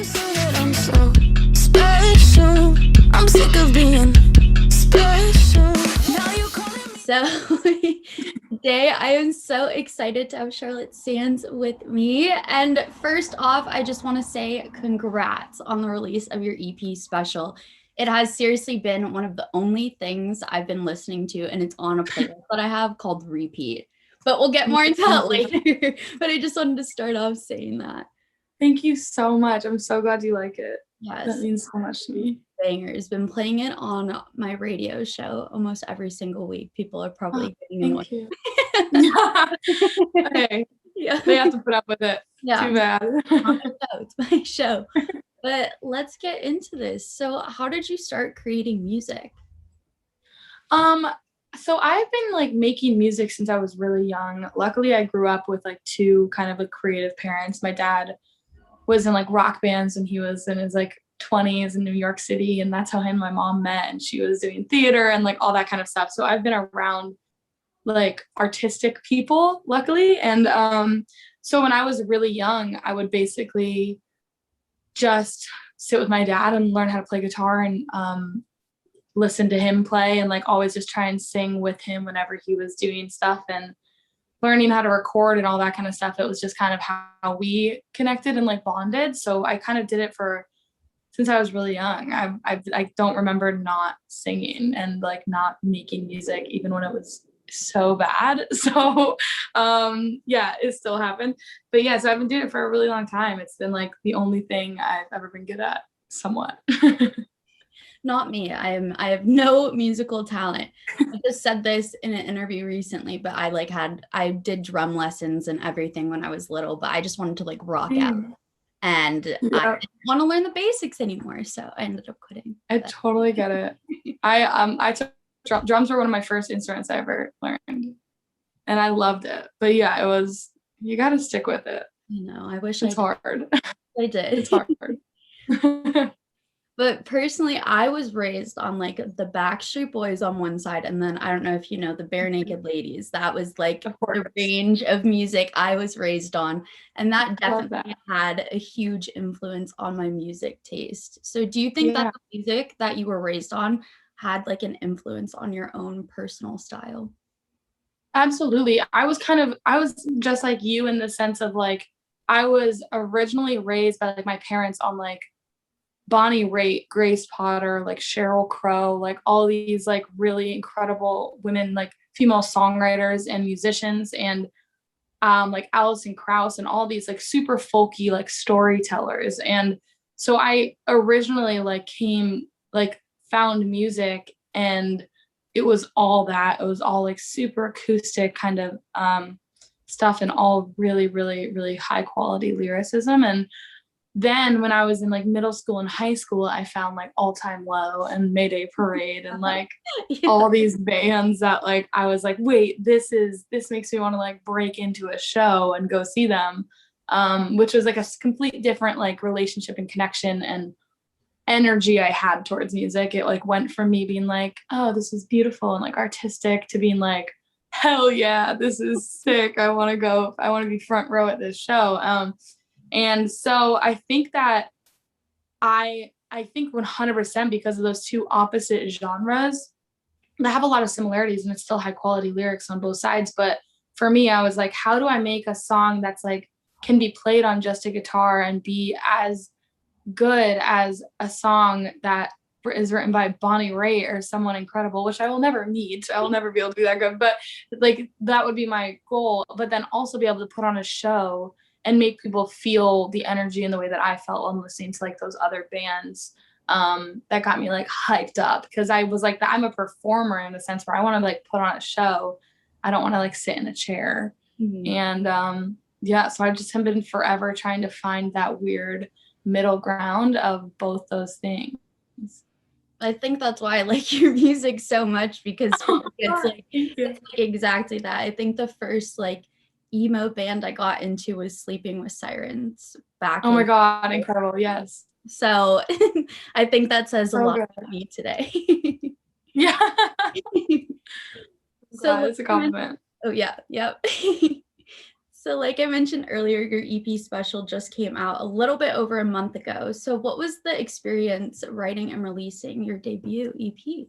say that I'm so special. I'm sick of being special. Now you calling me. So today I am so excited to have Charlotte Sands with me. And first off, I just want to say congrats on the release of your EP special. It has seriously been one of the only things I've been listening to, and it's on a playlist that I have called Repeat. But we'll get more into that later. But I just wanted to start off saying that. Thank you so much. I'm so glad you like it. Yes. That means so much to me. Bangers. Been playing it on my radio show almost every single week. People are probably getting annoyed. Thank you. Okay. Yeah. They have to put up with it. Yeah. Too bad. It's my show. But let's get into this. So how did you start creating music? So I've been like making music since I was really young. Luckily, I grew up with like two kind of like creative parents. My dad was in like rock bands when he was in his like 20s in New York City, and that's how him and my mom met, and she was doing theater and like all that kind of stuff. So I've been around like artistic people, luckily. And so when I was really young, I would basically just sit with my dad and learn how to play guitar and listen to him play, and like always just try and sing with him whenever he was doing stuff, and learning how to record and all that kind of stuff. It was just kind of how we connected and like bonded. So I kind of did it since I was really young. I don't remember not singing and like not making music even when it was so bad. So yeah, it still happened. But yeah, so I've been doing it for a really long time. It's been like the only thing I've ever been good at, somewhat. Not me. I have no musical talent. I just said this in an interview recently, but I did drum lessons and everything when I was little, but I just wanted to like rock out. And I didn't want to learn the basics anymore, so I ended up quitting. I totally get it. I took drums were one of my first instruments I ever learned, and I loved it. But yeah, you got to stick with it. I wish it's hard. I did. It's hard. But personally, I was raised on like the Backstreet Boys on one side, and then I don't know if you know the Bare Naked Ladies. That was like the range of music I was raised on, and that definitely had a huge influence on my music taste. So do you think that the music that you were raised on had like an influence on your own personal style? Absolutely. I was just like you in the sense of like, I was originally raised by like my parents on like Bonnie Raitt, Grace Potter, like Sheryl Crow, like all these like really incredible women, like female songwriters and musicians, and like Alison Krauss and all these like super folky like storytellers. And so I originally found music, and it was all that. It was all like super acoustic kind of stuff, and all really, really, really high quality lyricism. And then when I was in like middle school and high school, I found like All Time Low and Mayday Parade and like all these bands that like I was like, wait, this makes me want to like break into a show and go see them, which was like a complete different like relationship and connection and energy I had towards music. It like went from me being like, oh, this is beautiful and like artistic, to being like, hell yeah, this is sick. I want to be front row at this show. And so I think that I think 100% because of those two opposite genres, they have a lot of similarities, and it's still high quality lyrics on both sides. But for me, I was like, how do I make a song that's like can be played on just a guitar and be as good as a song that is written by Bonnie Raitt or someone incredible, which I will never meet. I will never be able to be that good, but like that would be my goal. But then also be able to put on a show and make people feel the energy in the way that I felt when listening to like those other bands, that got me like hyped up, because I was like, I'm a performer in the sense where I want to like put on a show. I don't want to like sit in a chair. Mm-hmm. And yeah, so I just have been forever trying to find that weird middle ground of both those things. I think that's why I like your music so much, because it's like exactly that. I think the first like emo band I got into was Sleeping with Sirens back. Oh my God, incredible. Yes. So I think that says a lot about me today. Yeah. So it's a compliment. Oh yeah. Yep. So like I mentioned earlier, your EP special just came out a little bit over a month ago. So what was the experience writing and releasing your debut EP?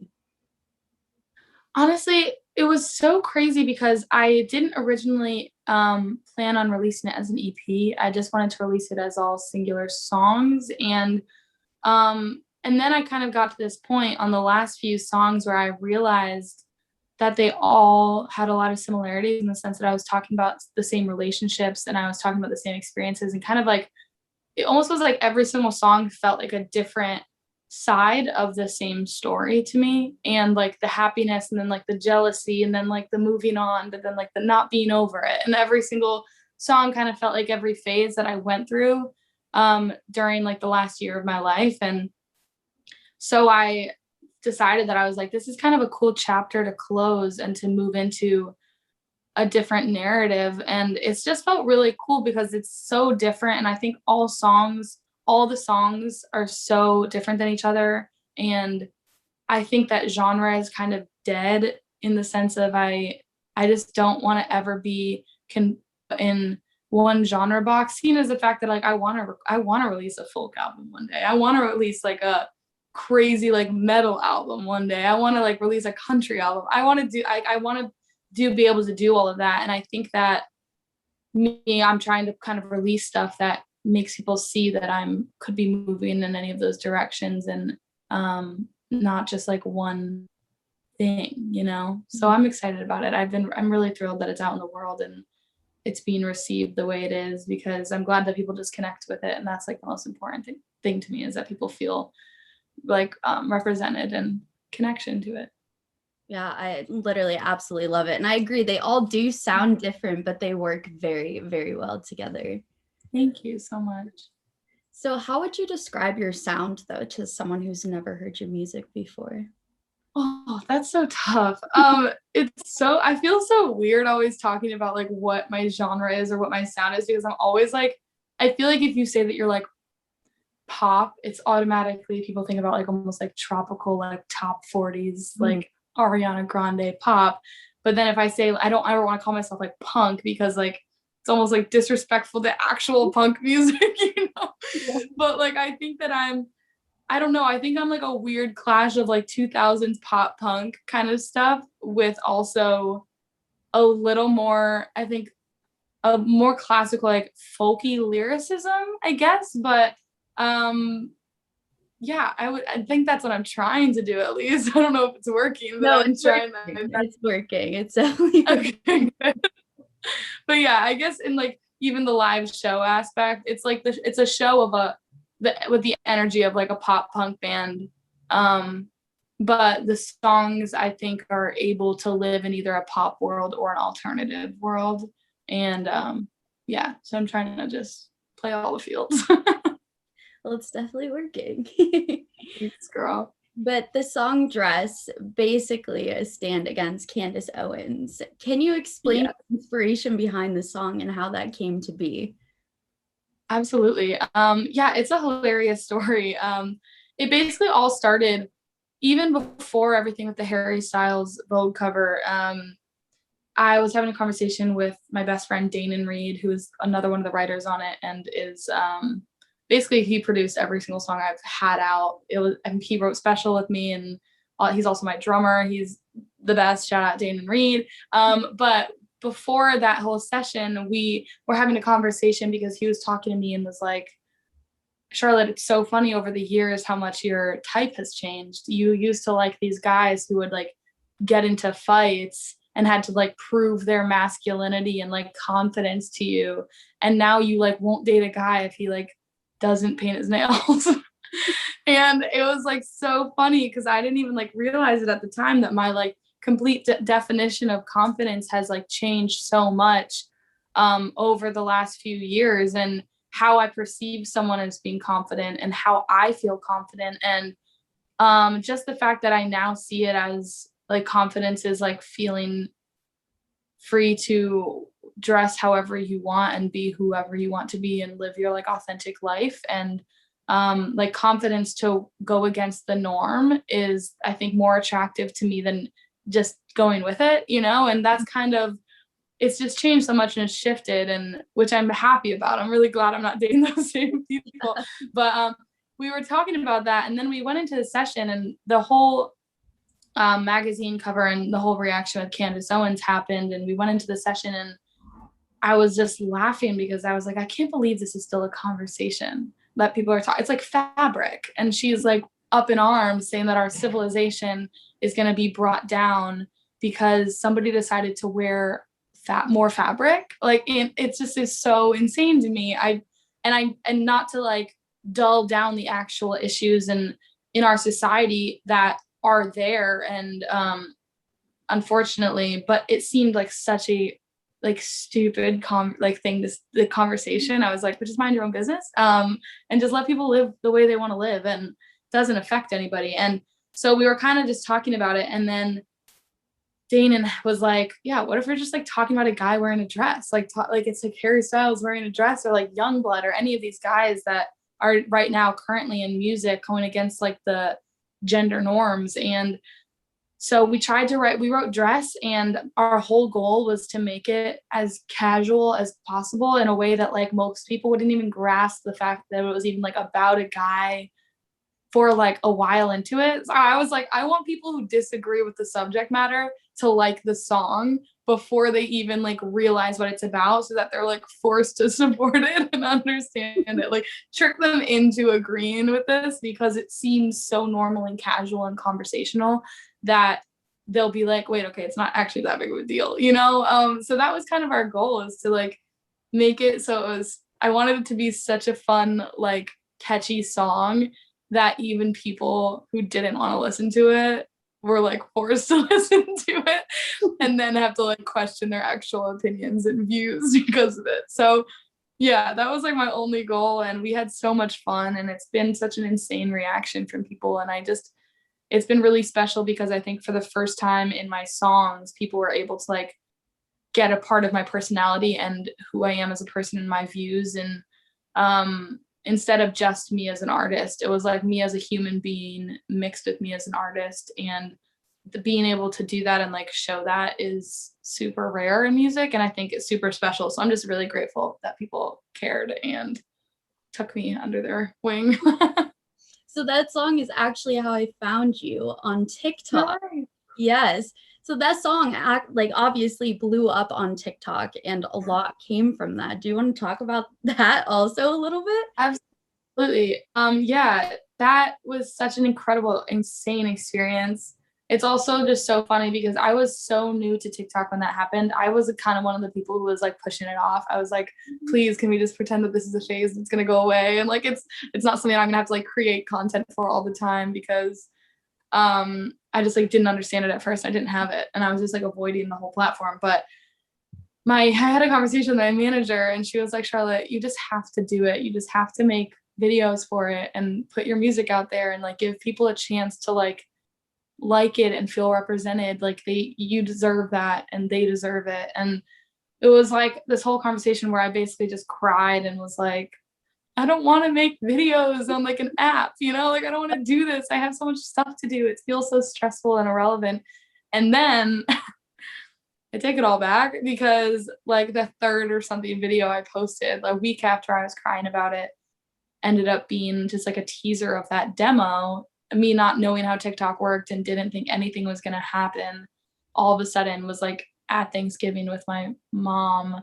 Honestly, it was so crazy because I didn't originally plan on releasing it as an EP. I just wanted to release it as all singular songs. And then I kind of got to this point on the last few songs where I realized that they all had a lot of similarities in the sense that I was talking about the same relationships and I was talking about the same experiences, and kind of like it almost was like every single song felt like a different side of the same story to me, and like the happiness and then like the jealousy and then like the moving on, but then like the not being over it, and every single song kind of felt like every phase that I went through during like the last year of my life. And so I decided that I was like, this is kind of a cool chapter to close and to move into a different narrative. And it's just felt really cool because it's so different. And I think all the songs are so different than each other. And I think that genre is kind of dead in the sense of I just don't want to ever be in one genre box, seen as the fact that like I want to release a folk album one day. I want to release like a crazy like metal album one day. I want to like release a country album. I want to be able to do all of that. And I think that I'm trying to kind of release stuff that makes people see that could be moving in any of those directions, and not just like one thing, you know? So I'm excited about it. I'm really thrilled that it's out in the world and it's being received the way it is, because I'm glad that people just connect with it. And that's like the most important thing to me, is that people feel like represented and connection to it. Yeah, I literally absolutely love it. And I agree, they all do sound different, but they work very, very well together. Thank you so much. So how would you describe your sound though to someone who's never heard your music before? Oh, that's so tough. I feel so weird always talking about like what my genre is or what my sound is, because I'm always like, I feel like if you say that you're like pop, it's automatically people think about like almost like tropical, like top 40s, like Ariana Grande pop. But then if I say I don't ever want to call myself like punk, because like it's almost like disrespectful to actual punk music, you know? Yeah. But like I think that I don't know, I think I'm like a weird clash of like 2000s pop punk kind of stuff with also a little more, I think, a more classical, like folky lyricism, I guess. But yeah, I think that's what I'm trying to do, at least. I don't know if it's working, but No, I'm it's trying working. that. It's working. It's definitely working. Okay, good. But yeah, I guess in like even the live show aspect, it's like it's a show of with the energy of like a pop punk band. But the songs I think are able to live in either a pop world or an alternative world. And yeah, so I'm trying to just play all the fields. Well, it's definitely working. Thanks, girl. But the song Dress basically a stand against Candace Owens. Can you explain the inspiration behind the song and how that came to be? Absolutely. Yeah, it's a hilarious story. It basically all started even before everything with the Harry Styles Vogue cover. I was having a conversation with my best friend, Danon Reed, who is another one of the writers on it, and is basically he produced every single song I've had out. And he wrote Special with me, and he's also my drummer. He's the best. Shout out Danon Reed. But before that whole session, we were having a conversation because he was talking to me and was like, Charlotte, it's so funny over the years how much your type has changed. You used to like these guys who would like get into fights and had to like prove their masculinity and like confidence to you. And now you like won't date a guy if he like doesn't paint his nails. And it was like so funny because I didn't even like realize it at the time that my like complete definition of confidence has like changed so much over the last few years, and how I perceive someone as being confident and how I feel confident. And just the fact that I now see it as like confidence is like feeling free to dress however you want and be whoever you want to be and live your like authentic life. And like confidence to go against the norm is, I think, more attractive to me than just going with it, you know? And that's kind of, it's just changed so much and it's shifted, and which I'm happy about. I'm really glad I'm not dating those same people. But we were talking about that, and then we went into the session, and the whole magazine cover and the whole reaction with Candace Owens happened, and we went into the session, and I was just laughing because I was like, I can't believe this is still a conversation that people are talking. It's like fabric, and she's like up in arms saying that our civilization is going to be brought down because somebody decided to wear more fabric. Like it's just is so insane to me. And not to like dull down the actual issues and in our society that are there, and unfortunately, but it seemed like such a like stupid thing, the conversation. I was like, but just mind your own business, and just let people live the way they want to live, and it doesn't affect anybody. And so we were kind of just talking about it, and then Danon was like, yeah, what if we're just like talking about a guy wearing a dress, like it's like Harry Styles wearing a dress, or like Youngblood, or any of these guys that are right now currently in music going against like the gender norms. And so we wrote dress, and our whole goal was to make it as casual as possible in a way that like most people wouldn't even grasp the fact that it was even like about a guy for like a while into it. So I was like, I want people who disagree with the subject matter to like the song before they even like realize what it's about, so that they're like forced to support it and understand it, like trick them into agreeing with this because it seems so normal and casual and conversational that they'll be like, wait, okay, it's not actually that big of a deal, you know? So that was kind of our goal, is to like make it so I wanted it to be such a fun, like catchy song that even people who didn't want to listen to it were like forced to listen to it, and then have to like question their actual opinions and views because of it. So yeah, that was like my only goal, and we had so much fun, and it's been such an insane reaction from people. And it's been really special because I think for the first time in my songs, people were able to like get a part of my personality and who I am as a person and my views. And instead of just me as an artist, it was like me as a human being mixed with me as an artist. And being able to do that and like show that is super rare in music, and I think it's super special. So I'm just really grateful that people cared and took me under their wing. So that song is actually how I found you on TikTok. Right. Yes. So that song like obviously blew up on TikTok, and a lot came from that. Do you want to talk about that also a little bit? Absolutely. Yeah, that was such an incredible, insane experience. It's also just so funny because I was so new to TikTok when that happened. I was kind of one of the people who was like pushing it off. I was like, please, can we just pretend that this is a phase that's gonna go away? And like it's not something I'm gonna have to like create content for all the time, because I just like didn't understand it at first. I didn't have it, and I was just like avoiding the whole platform. But I had a conversation with my manager, and she was like, Charlotte, you just have to do it. You just have to make videos for it and put your music out there and like give people a chance to like it and feel represented. Like you deserve that, and they deserve it. And it was like this whole conversation where I basically just cried and was like, I don't want to make videos on like an app, you know, like I don't want to do this. I have so much stuff to do. It feels so stressful and irrelevant. And then I take it all back, because like the third or something video I posted a week after I was crying about it ended up being just like a teaser of that demo. Me not knowing how TikTok worked and didn't think anything was going to happen, all of a sudden was like at Thanksgiving with my mom,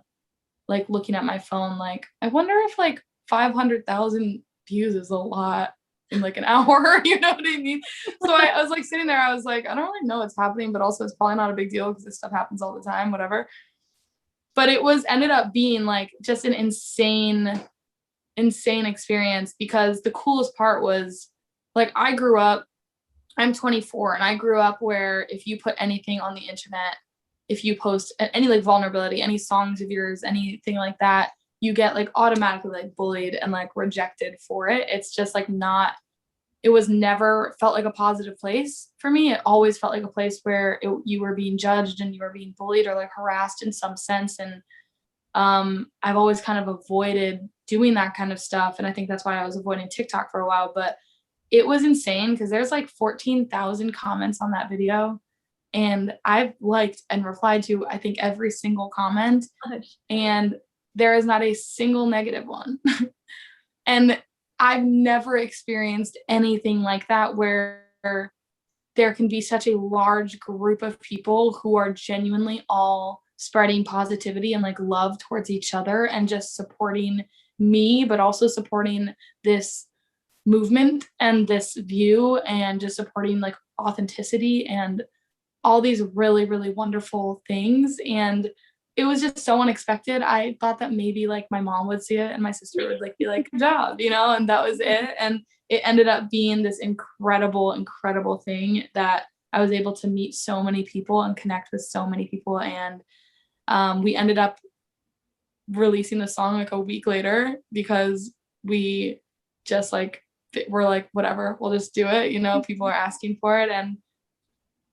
like looking at my phone, like, I wonder if like 500,000 views is a lot in like an hour, you know what I mean? So I was like sitting there, I was like, I don't really know what's happening, but also it's probably not a big deal because this stuff happens all the time, whatever. But it ended up being like just an insane experience, because the coolest part was like I'm 24, and I grew up where if you put anything on the internet, if you post any like vulnerability, any songs of yours, anything like that, you get like automatically like bullied and like rejected for it. It's just like it was never felt like a positive place for me. It always felt like a place where you were being judged and you were being bullied or like harassed in some sense. And I've always kind of avoided doing that kind of stuff. And I think that's why I was avoiding TikTok for a while. But it was insane because there's like 14,000 comments on that video. and I've liked and replied to, I think, every single comment, Gosh. and there is not a single negative one. And I've never experienced anything like that where there can be such a large group of people who are genuinely all spreading positivity and like love towards each other and just supporting me, but also supporting this movement and this view and just supporting like authenticity and all these really, really wonderful things. And it was just so unexpected. I thought that maybe like my mom would see it and my sister would like be like, good job, and that was it. And it ended up being this incredible, incredible thing that I was able to meet so many people and connect with so many people. And we ended up releasing the song like a week later because we just like, we're like, whatever, we'll just do it. People are asking for it. And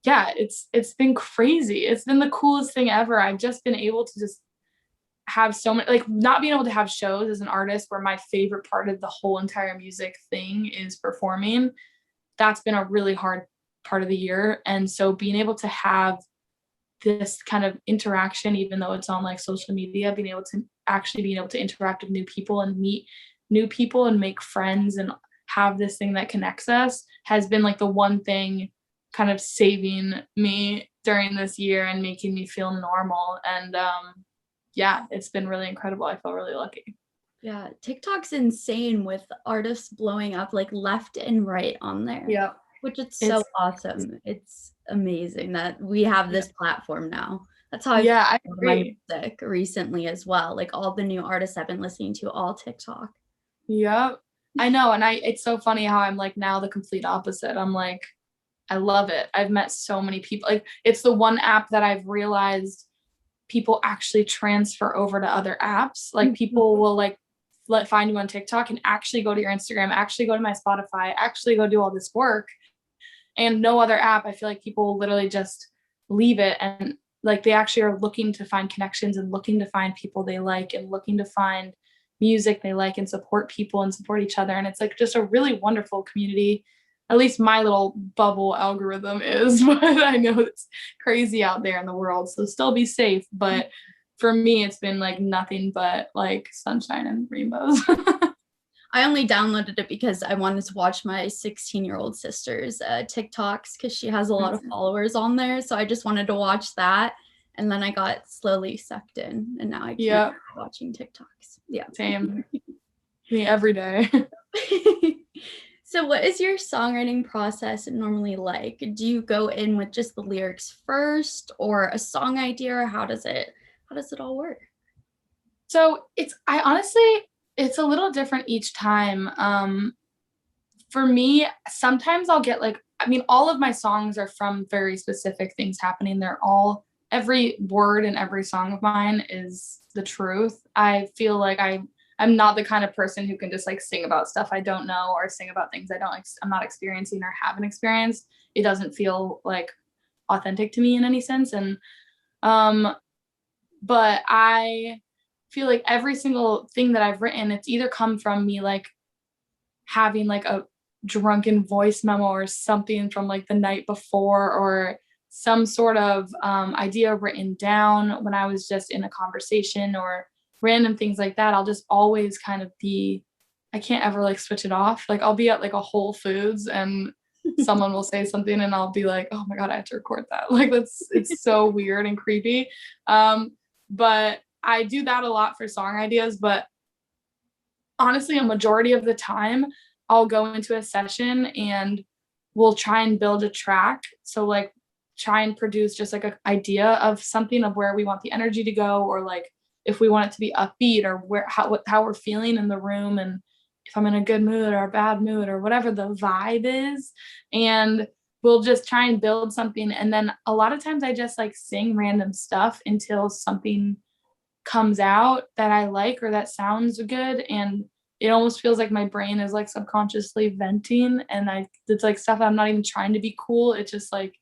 yeah, it's been crazy. It's been the coolest thing ever. I've just been able to just have so many, like, not being able to have shows as an artist where my favorite part of the whole entire music thing is performing. That's been a really hard part of the year. And so being able to have this kind of interaction, even though it's on like social media, being able to interact with new people and meet new people and make friends and have this thing that connects us has been like the one thing kind of saving me during this year and making me feel normal. And yeah, it's been really incredible. I feel really lucky. Yeah, TikTok's insane with artists blowing up like left and right on there. Yeah. Which is so awesome. It's amazing that we have this platform now. That's how I agree. My music recently as well. Like all the new artists I've been listening to, all TikTok. Yep. I know. And it's so funny how I'm like now the complete opposite. I'm like, I love it. I've met so many people. Like it's the one app that I've realized people actually transfer over to other apps. Like people will like find you on TikTok and actually go to your Instagram, actually go to my Spotify, actually go do all this work. And no other app, I feel like people literally just leave it and like they actually are looking to find connections and looking to find people they like and looking to find music they like and support people and support each other. And it's like just a really wonderful community. At least my little bubble algorithm is, but I know it's crazy out there in the world. So still be safe. But for me, it's been like nothing but like sunshine and rainbows. I only downloaded it because I wanted to watch my 16-year-old sister's TikToks because she has a lot of followers on there. So I just wanted to watch that. And then I got slowly sucked in. And now I keep watching TikToks. Yeah. Same. Me every day. So what is your songwriting process normally like? Do you go in with just the lyrics first or a song idea? Or how does it all work? So it's a little different each time. For me, sometimes I'll get all of my songs are from very specific things happening. Every word in every song of mine is the truth. I feel like I'm not the kind of person who can just like sing about stuff I don't know or sing about things I'm not experiencing or haven't experienced. It doesn't feel like authentic to me in any sense. And, but I feel like every single thing that I've written, it's either come from me like having like a drunken voice memo or something from like the night before or some sort of idea written down when I was just in a conversation or random things like that. I'll just always kind of I can't ever like switch it off. Like I'll be at like a Whole Foods and someone will say something and I'll be like, oh my God, I have to record that. Like it's so weird and creepy. But I do that a lot for song ideas, but honestly, a majority of the time I'll go into a session and we'll try and build a track. So like try and produce just like an idea of something of where we want the energy to go, or like if we want it to be upbeat or how we're feeling in the room and if I'm in a good mood or a bad mood or whatever the vibe is. And we'll just try and build something. And then a lot of times I just like sing random stuff until something comes out that I like or that sounds good. And it almost feels like my brain is like subconsciously venting and it's like stuff I'm not even trying to be cool. It just like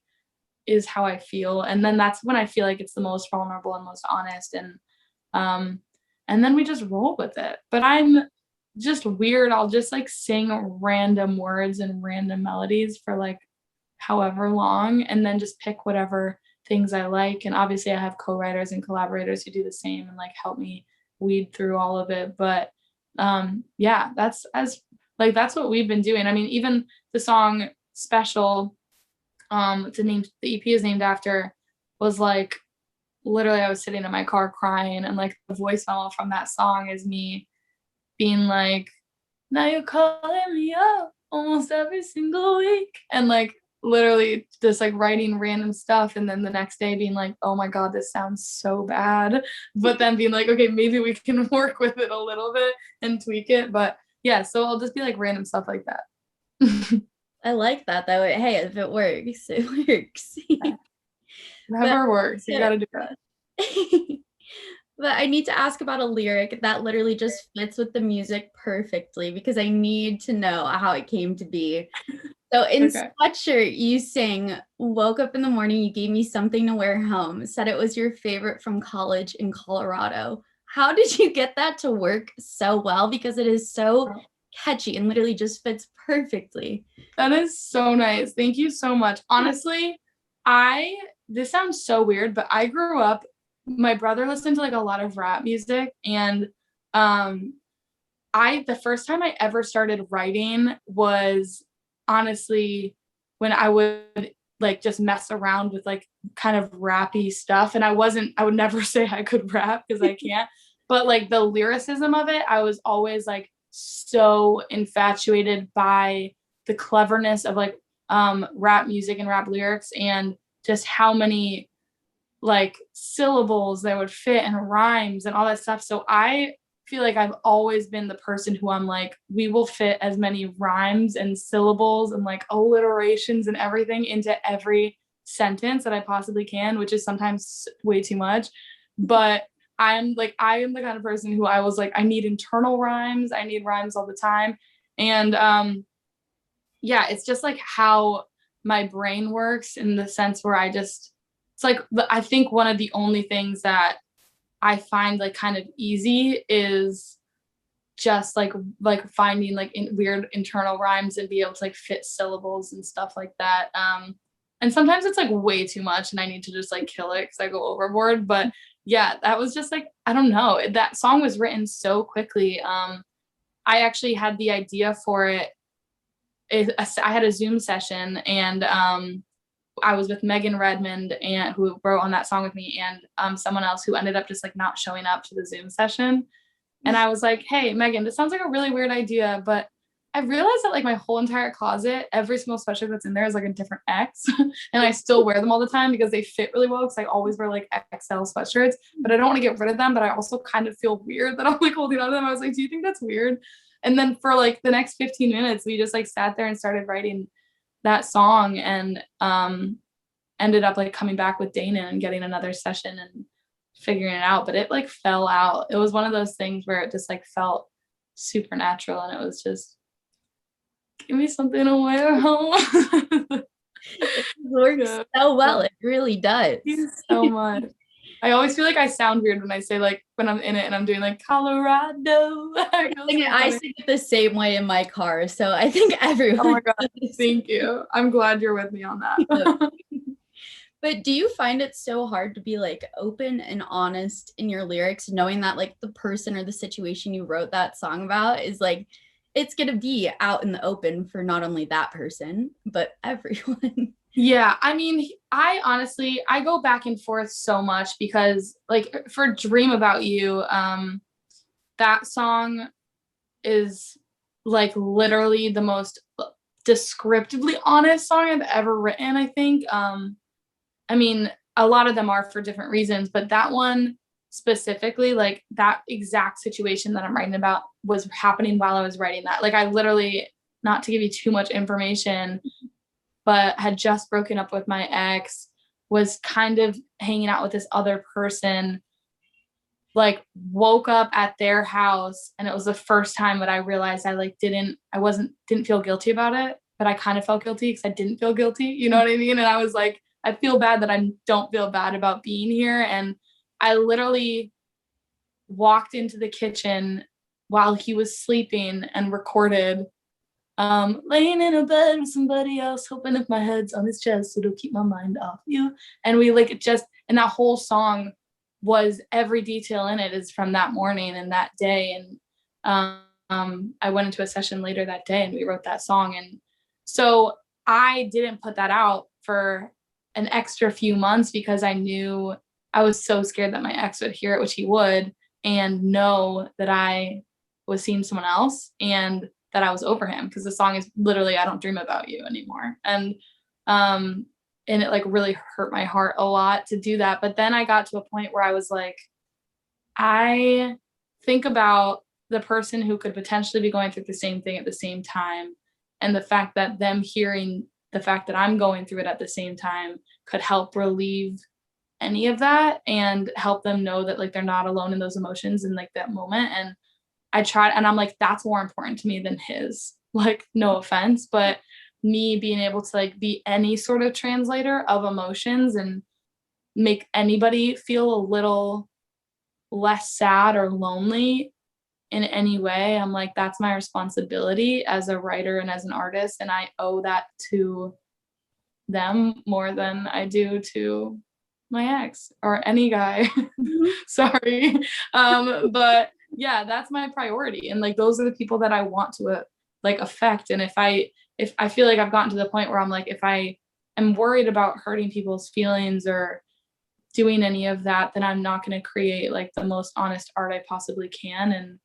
is how I feel. And then that's when I feel like it's the most vulnerable and most honest. And then we just roll with it. But I'm just weird. I'll just like sing random words and random melodies for like however long, and then just pick whatever things I like. And obviously I have co-writers and collaborators who do the same and like help me weed through all of it. But yeah, that's what we've been doing. I mean, even the song Special, the EP is named after, was like literally I was sitting in my car crying, and like the voice memo from that song is me being like, now you're calling me up almost every single week, and like literally just like writing random stuff, and then the next day being like, oh my god, this sounds so bad, but then being like, okay, maybe we can work with it a little bit and tweak it. But yeah, so I'll just be like random stuff like that. I like that though. Hey, if it works, it works. Whatever works, you gotta do it. But I need to ask about a lyric that literally just fits with the music perfectly, because I need to know how it came to be. So in Sweatshirt, you sing, woke up in the morning, you gave me something to wear home, said it was your favorite from college in Colorado. How did you get that to work so well? Because it is so catchy and literally just fits perfectly. That is so nice. Thank you so much. Honestly, this sounds so weird, but I grew up, my brother listened to like a lot of rap music, and the first time I ever started writing was honestly when I would like just mess around with like kind of rappy stuff, and I would never say I could rap because I can't, but like the lyricism of it, I was always like so infatuated by the cleverness of like rap music and rap lyrics, and just how many like syllables that would fit and rhymes and all that stuff. So I feel like I've always been the person who I'm like, we will fit as many rhymes and syllables and like alliterations and everything into every sentence that I possibly can, which is sometimes way too much. But I am the kind of person who I was like, I need internal rhymes. I need rhymes all the time. And yeah, it's just like how my brain works, in the sense where it's like, I think one of the only things that I find like kind of easy is just like finding like weird internal rhymes and be able to like fit syllables and stuff like that. And sometimes it's like way too much and I need to just like kill it because I go overboard. But yeah, that was just like, I don't know. That song was written so quickly. I actually had the idea for it. I had a Zoom session, and I was with Megan Redmond, and who wrote on that song with me, and someone else who ended up just like not showing up to the Zoom session. And I was like, hey, Megan, this sounds like a really weird idea, but I realized that like my whole entire closet, every single sweatshirt that's in there is like a different X. And I still wear them all the time because they fit really well, because I always wear like XL sweatshirts, but I don't want to get rid of them. But I also kind of feel weird that I'm like holding on to them. I was like, do you think that's weird? And then for like the next 15 minutes, we just like sat there and started writing that song, and ended up like coming back with Dana and getting another session and figuring it out. But it like fell out. It was one of those things where it just like felt supernatural, and it was just, give me something to wear home. It works so well. It really does. Thank you so much. I always feel like I sound weird when I say like, when I'm in it and I'm doing like Colorado. I sing it the same way in my car, so I think everyone. Oh my god, thank you. I'm glad you're with me on that. But do you find it so hard to be like open and honest in your lyrics, knowing that like the person or the situation you wrote that song about is like, it's going to be out in the open for not only that person, but everyone? Yeah, I mean, I honestly go back and forth so much, because like for Dream About You, that song is like literally the most descriptively honest song I've ever written, I think. I mean, a lot of them are for different reasons, but that one specifically, like that exact situation that I'm writing about was happening while I was writing that. Like I literally, not to give you too much information, but had just broken up with my ex, was kind of hanging out with this other person, like woke up at their house, and it was the first time that I realized I like didn't feel guilty about it, but I kind of felt guilty because I didn't feel guilty, you know what I mean? And I was like, I feel bad that I don't feel bad about being here. And I literally walked into the kitchen while he was sleeping and recorded laying in a bed with somebody else, hoping if my head's on his chest, it'll keep my mind off you. And we like it just, and that whole song was every detail in it is from that morning and that day. And I went into a session later that day and we wrote that song. And so I didn't put that out for an extra few months because I knew I was so scared that my ex would hear it, which he would, and know that I was seeing someone else and that I was over him, because the song is literally I don't dream about you anymore. And it like really hurt my heart a lot to do that. But then I got to a point where I was like, I think about the person who could potentially be going through the same thing at the same time, and the fact that them hearing the fact that I'm going through it at the same time could help relieve any of that and help them know that like they're not alone in those emotions in like that moment. And I tried, and I'm like, that's more important to me than his, like, no offense, but me being able to like be any sort of translator of emotions and make anybody feel a little less sad or lonely in any way, I'm like, that's my responsibility as a writer and as an artist, and I owe that to them more than I do to my ex or any guy. Sorry. But yeah, that's my priority, and like those are the people that I want to like affect. And if I feel like I've gotten to the point where I'm like, if I am worried about hurting people's feelings or doing any of that, then I'm not going to create like the most honest art I possibly can. And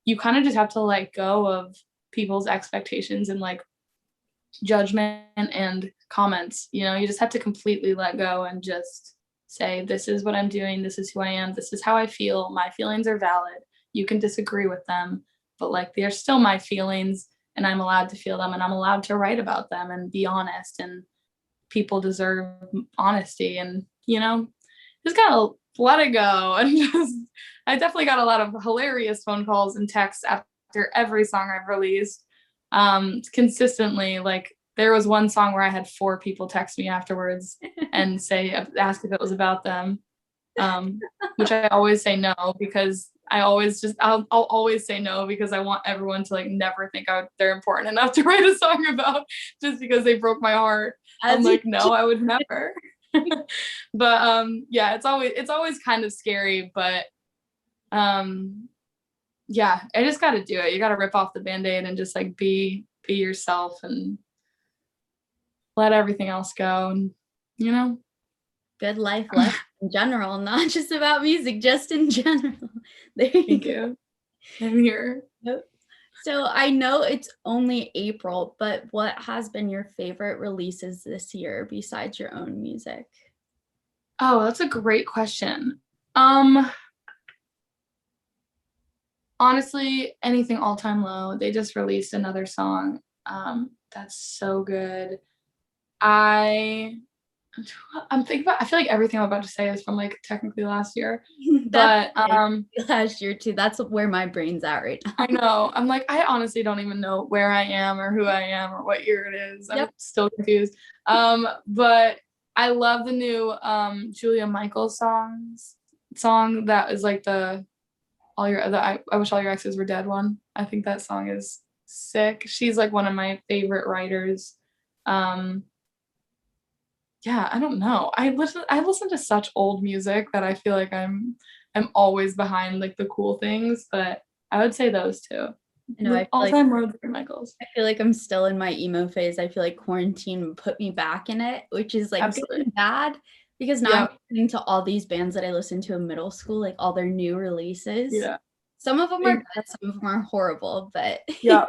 you kind of just have to let go of people's expectations and like judgment and comments. You know, you just have to completely let go and just say, this is what I'm doing, this is who I am, this is how I feel, my feelings are valid, you can disagree with them, but like they're still my feelings and I'm allowed to feel them and I'm allowed to write about them and be honest, and people deserve honesty. And you know, just gotta let it go. And just I definitely got a lot of hilarious phone calls and texts after every song I've released, consistently. Like there was one song where I had 4 people text me afterwards and ask if it was about them, which I always say no, because I'll always say no, because I want everyone to like never think they're important enough to write a song about just because they broke my heart. I'm like, no, I would never. But yeah, it's always kind of scary, but yeah, I just got to do it. You got to rip off the Band-Aid and just like be yourself and let everything else go. And you know, good life lesson in general, not just about music, just in general. Thank you. I'm here. Yep. So I know it's only April, but what has been your favorite releases this year besides your own music? Oh, that's a great question. Honestly, anything All Time Low. They just released another song. That's so good. I feel like everything I'm about to say is from like technically last year. But last year too. That's where my brain's at right now. I know. I'm like, I honestly don't even know where I am or who I am or what year it is. I'm still confused. But I love the new Julia Michaels song that is like I wish all your exes were dead one. I think that song is sick. She's like one of my favorite writers. Yeah, I don't know. I listen to such old music that I feel like I'm always behind like the cool things, but I would say those two. No, All time low, Michaels. I feel like I'm still in my emo phase. I feel like quarantine put me back in it, which is like good and bad, because now I'm listening to all these bands that I listened to in middle school, like all their new releases. Yeah. Some of them are bad, some of them are horrible, but yeah.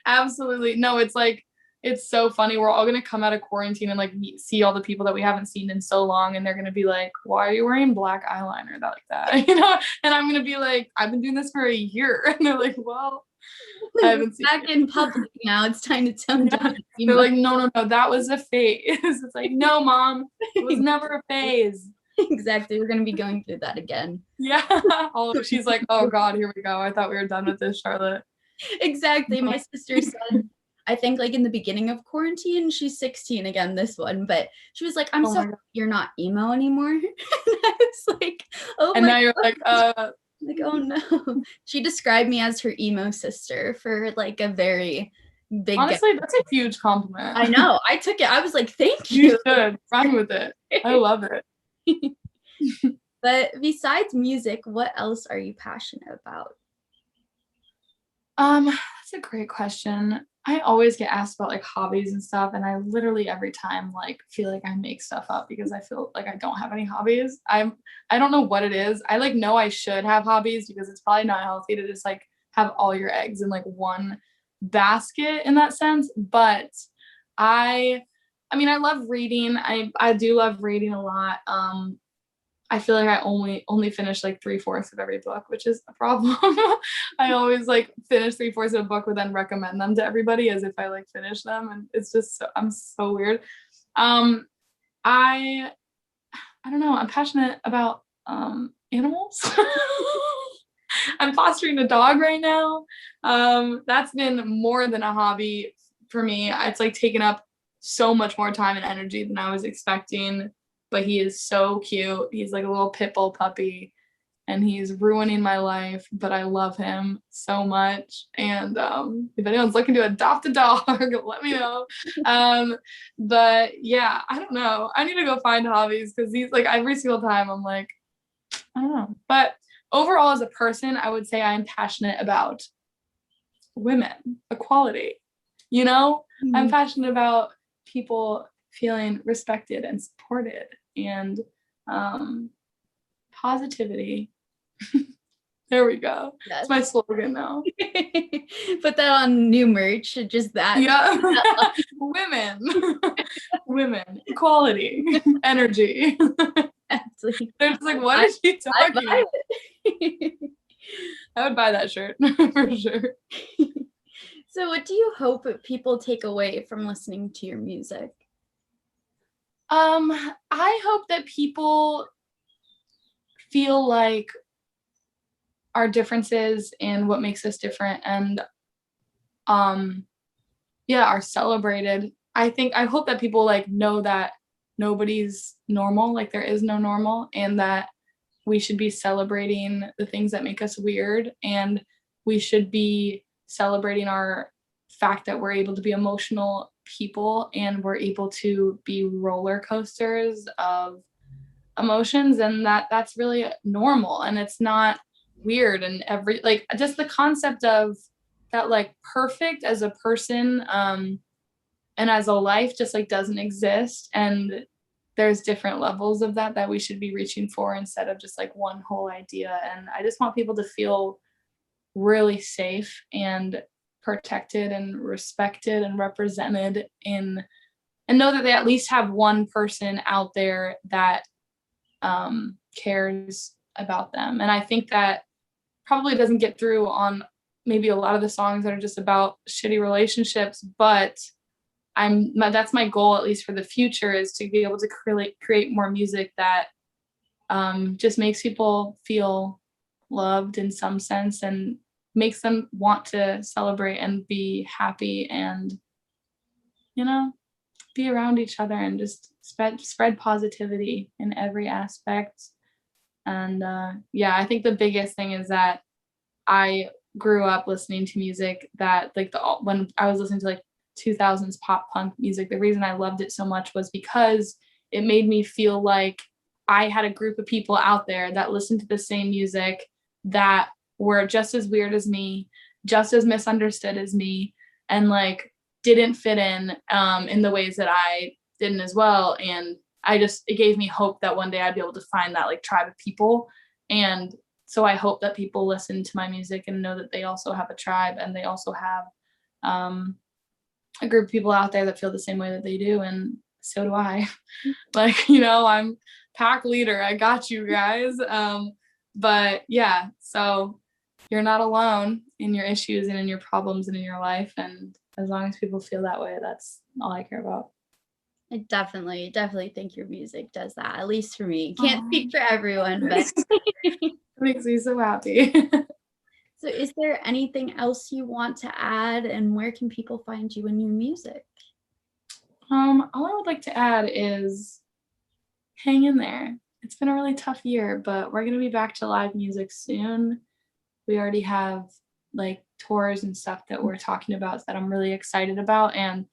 Absolutely. No, it's like, it's so funny. We're all going to come out of quarantine and like see all the people that we haven't seen in so long, and they're going to be like, why are you wearing black eyeliner like that? You know? And I'm going to be like, I've been doing this for a year. And they're like, well, I haven't seen back in public now. It's time to tone down. They're like, no, that was a phase. It's like, no, Mom, it was never a phase. Exactly. We're going to be going through that again. Yeah. She's like, oh God, here we go. I thought we were done with this, Charlotte. Exactly. My sister said, I think like in the beginning of quarantine, she's 16 again, this one, but she was like, I'm so happy you're not emo anymore. And I was like, oh, and now you're like, Like, oh no. She described me as her emo sister for like a very big Honestly, that's a huge compliment. I know. I took it. I was like, thank You you. should run with it. I love it. But besides music, what else are you passionate about? That's a great question. I always get asked about like hobbies and stuff, and I literally every time like feel like I make stuff up because I feel like I don't have any hobbies. I don't know what it is. I like know I should have hobbies because it's probably not healthy to just like have all your eggs in like one basket in that sense. But I mean I love reading. I do love reading a lot. I feel like I only finish like 3/4 of every book, which is a problem. I always like finish 3/4 of a book, but then recommend them to everybody as if I like finish them, and it's just I'm so weird. I I don't know. I'm passionate about animals. I'm fostering a dog right now. That's been more than a hobby for me. It's like taken up so much more time and energy than I was expecting. But he is so cute. He's like a little pit bull puppy, and he's ruining my life, but I love him so much. And if anyone's looking to adopt a dog, let me know. But yeah, I don't know. I need to go find hobbies because he's like every single time I'm like, I don't know. But overall, as a person, I would say I'm passionate about women, equality. You know, I'm passionate about people feeling respected and supported and positivity. There we go. Yes. That's my slogan now. Put that on new merch. Just that. Yeah. Women, equality, energy. Absolutely. They're just like, what is she I talking buy about? it. I would buy that shirt for sure. So what do you hope people take away from listening to your music? I hope that people feel like our differences and what makes us different and are celebrated. I hope that people like know that nobody's normal, like there is no normal, and that we should be celebrating the things that make us weird, and we should be celebrating our fact that we're able to be emotional people and we're able to be roller coasters of emotions, and that's really normal and it's not weird. And every like just the concept of that like perfect as a person and as a life just like doesn't exist, and there's different levels of that we should be reaching for instead of just like one whole idea. And I just want people to feel really safe and protected and respected and represented in, and know that they at least have one person out there that cares about them. And I think that probably doesn't get through on maybe a lot of the songs that are just about shitty relationships, but that's my goal, at least for the future, is to be able to create more music that just makes people feel loved in some sense and makes them want to celebrate and be happy and, you know, be around each other and just spread positivity in every aspect. And I think the biggest thing is that I grew up listening to music that like when I was listening to like 2000s pop punk music, the reason I loved it so much was because it made me feel like I had a group of people out there that listened to the same music, that were just as weird as me, just as misunderstood as me, and like didn't fit in the ways that I didn't as well. And it gave me hope that one day I'd be able to find that like tribe of people. And so I hope that people listen to my music and know that they also have a tribe and they also have a group of people out there that feel the same way that they do. And so do I. Like, you know, I'm pack leader. I got you guys. But yeah, so you're not alone in your issues and in your problems and in your life. And as long as people feel that way, that's all I care about. I definitely think your music does that, at least for me. Can't speak for everyone, but It makes me so happy. So is there anything else you want to add, and where can people find you in your music? All I would like to add is hang in there. it's been a really tough year, but we're gonna be back to live music soon. We already have like tours and stuff that we're talking about that I'm really excited about, and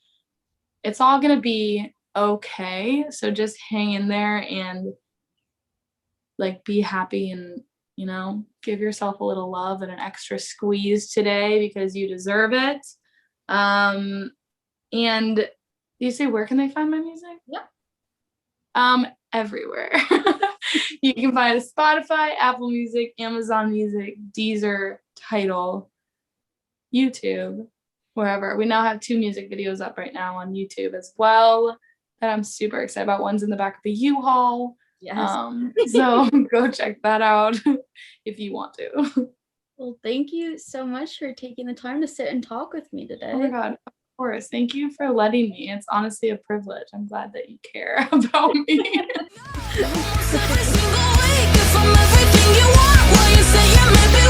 it's all gonna be okay. So just hang in there and like be happy and give yourself a little love and an extra squeeze today because you deserve it. And you say, where can they find my music? Everywhere. You can find it Spotify, Apple Music, Amazon Music, Deezer, Tidal, YouTube, wherever. We now have 2 music videos up right now on YouTube as well that I'm super excited about. One's in the back of the U-Haul. Yes. So go check that out if you want to. Well, thank you so much for taking the time to sit and talk with me today. Oh my God, of course. Thank you for letting me. It's honestly a privilege. I'm glad that you care about me. Every single week, if I'm everything you want, well, you say you make me